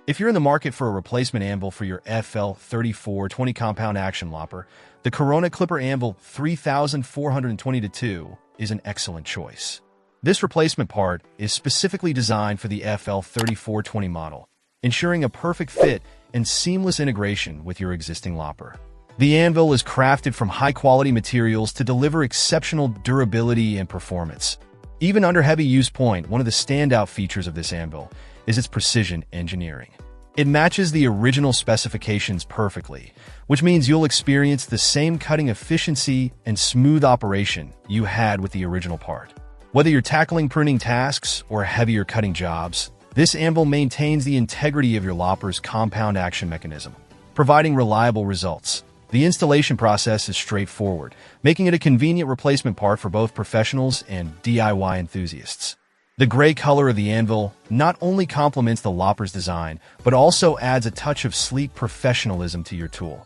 If you're in the market for a replacement anvil for your FL3420 compound action lopper, the Corona Clipper Anvil 3420-2 is an excellent choice. This replacement part is specifically designed for the FL3420 model, ensuring a perfect fit and seamless integration with your existing lopper. The anvil is crafted from high-quality materials to deliver exceptional durability and performance. Even under heavy use point, one of the standout features of this anvil is its precision engineering. It matches the original specifications perfectly, which means you'll experience the same cutting efficiency and smooth operation you had with the original part. Whether you're tackling pruning tasks or heavier cutting jobs, this anvil maintains the integrity of your lopper's compound action mechanism, providing reliable results. The installation process is straightforward, making it a convenient replacement part for both professionals and DIY enthusiasts. The gray color of the anvil not only complements the lopper's design, but also adds a touch of sleek professionalism to your tool.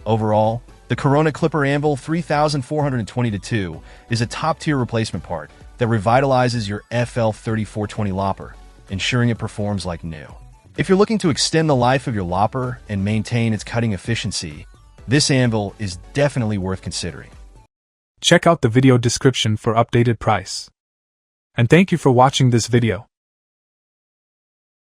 Overall, the Corona Clipper Anvil 3420-2 is a top-tier replacement part that revitalizes your FL3420 lopper, ensuring it performs like new. If you're looking to extend the life of your lopper and maintain its cutting efficiency, this anvil is definitely worth considering. Check out the video description for updated price. And thank you for watching this video.